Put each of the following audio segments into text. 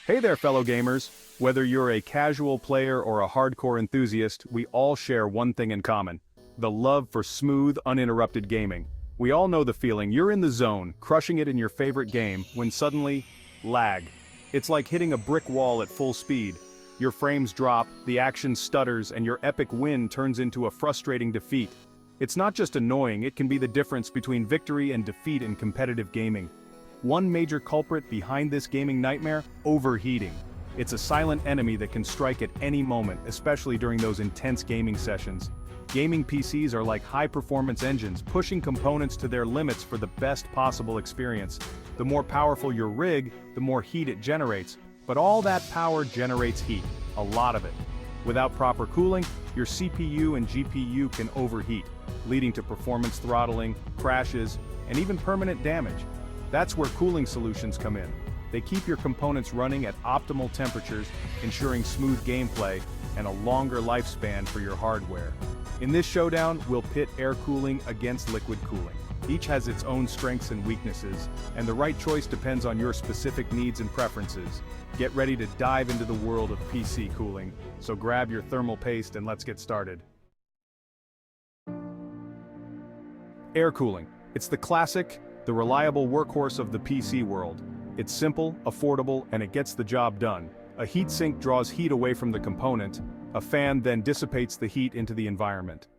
Hey there, fellow gamers! Whether you're a casual player or a hardcore enthusiast, we all share one thing in common: the love for smooth, uninterrupted gaming. We all know the feeling. You're in the zone, crushing it in your favorite game, when suddenly, lag. It's like hitting a brick wall at full speed. Your frames drop, the action stutters, and your epic win turns into a frustrating defeat. It's not just annoying, it can be the difference between victory and defeat in competitive gaming. One major culprit behind this gaming nightmare: overheating. It's a silent enemy that can strike at any moment, especially during those intense gaming sessions. Gaming PCs are like high-performance engines, pushing components to their limits for the best possible experience. The more powerful your rig, the more heat it generates. But all that power generates heat, a lot of it. Without proper cooling, your CPU and GPU can overheat, leading to performance throttling, crashes, and even permanent damage. That's where cooling solutions come in. They keep your components running at optimal temperatures, ensuring smooth gameplay and a longer lifespan for your hardware. In this showdown, we'll pit air cooling against liquid cooling. Each has its own strengths and weaknesses, and the right choice depends on your specific needs and preferences. Get ready to dive into the world of PC cooling, so grab your thermal paste and let's get started. Air cooling. It's the classic, the reliable workhorse of the PC world. It's simple, affordable, and it gets the job done. A heatsink draws heat away from the component. A fan then dissipates the heat into the environment.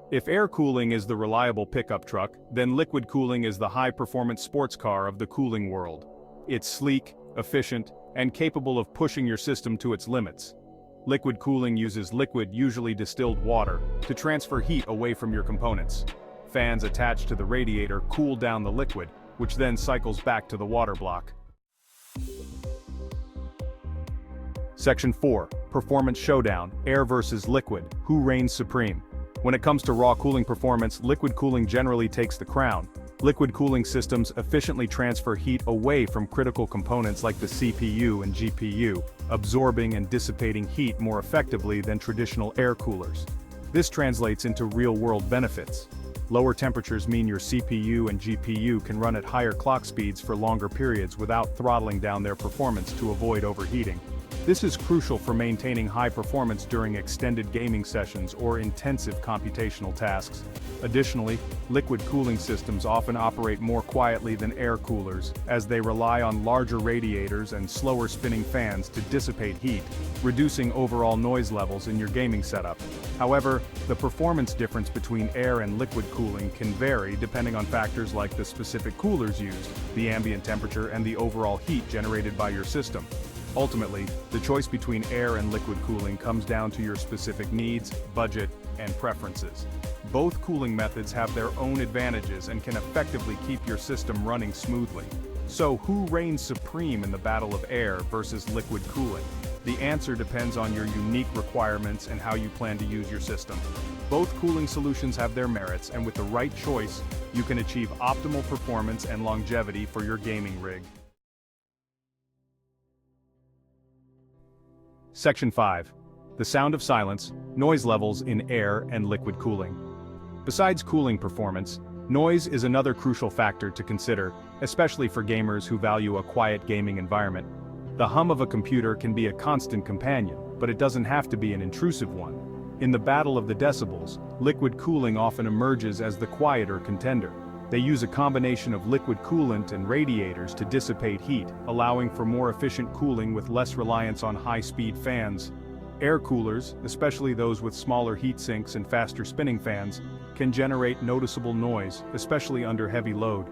If air cooling is the reliable pickup truck, then liquid cooling is the high-performance sports car of the cooling world. It's sleek, efficient, and capable of pushing your system to its limits. Liquid cooling uses liquid, usually distilled water, to transfer heat away from your components. Fans attached to the radiator cool down the liquid, which then cycles back to the water block. Section 4. Performance Showdown: Air versus Liquid. Who reigns supreme? When it comes to raw cooling performance, liquid cooling generally takes the crown. Liquid cooling systems efficiently transfer heat away from critical components like the CPU and GPU, absorbing and dissipating heat more effectively than traditional air coolers. This translates into real-world benefits. Lower temperatures mean your CPU and GPU can run at higher clock speeds for longer periods without throttling down their performance to avoid overheating. This is crucial for maintaining high performance during extended gaming sessions or intensive computational tasks. Additionally, liquid cooling systems often operate more quietly than air coolers, as they rely on larger radiators and slower spinning fans to dissipate heat, reducing overall noise levels in your gaming setup. However, the performance difference between air and liquid cooling can vary depending on factors like the specific coolers used, the ambient temperature, and the overall heat generated by your system. Ultimately, the choice between air and liquid cooling comes down to your specific needs, budget, and preferences. Both cooling methods have their own advantages and can effectively keep your system running smoothly. So who reigns supreme in the battle of air versus liquid cooling? The answer depends on your unique requirements and how you plan to use your system. Both cooling solutions have their merits, and with the right choice, you can achieve optimal performance and longevity for your gaming rig. Section 5. The sound of silence: noise levels in air and liquid cooling. Besides cooling performance, noise is another crucial factor to consider, especially for gamers who value a quiet gaming environment. The hum of a computer can be a constant companion, but it doesn't have to be an intrusive one. In the battle of the decibels, liquid cooling often emerges as the quieter contender. They use a combination of liquid coolant and radiators to dissipate heat, allowing for more efficient cooling with less reliance on high-speed fans. Air coolers, especially those with smaller heat sinks and faster spinning fans, can generate noticeable noise, especially under heavy load.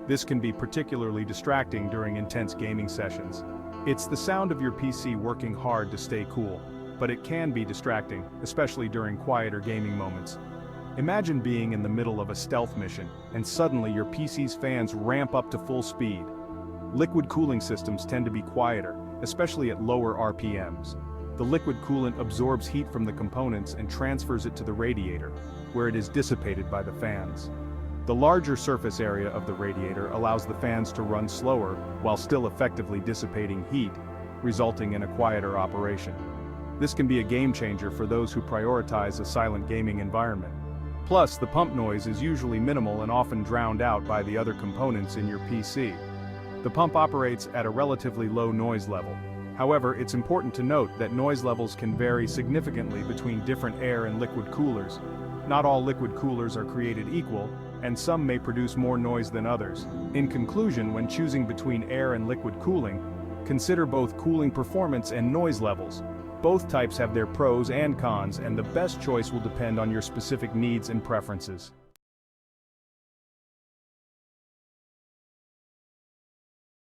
This can be particularly distracting during intense gaming sessions. It's the sound of your PC working hard to stay cool, but it can be distracting, especially during quieter gaming moments. Imagine being in the middle of a stealth mission, and suddenly your PC's fans ramp up to full speed. Liquid cooling systems tend to be quieter, especially at lower RPMs. The liquid coolant absorbs heat from the components and transfers it to the radiator, where it is dissipated by the fans. The larger surface area of the radiator allows the fans to run slower while still effectively dissipating heat, resulting in a quieter operation. This can be a game changer for those who prioritize a silent gaming environment. Plus, the pump noise is usually minimal and often drowned out by the other components in your PC. The pump operates at a relatively low noise level. However, it's important to note that noise levels can vary significantly between different air and liquid coolers. Not all liquid coolers are created equal, and some may produce more noise than others. In conclusion, when choosing between air and liquid cooling, consider both cooling performance and noise levels. Both types have their pros and cons, and the best choice will depend on your specific needs and preferences.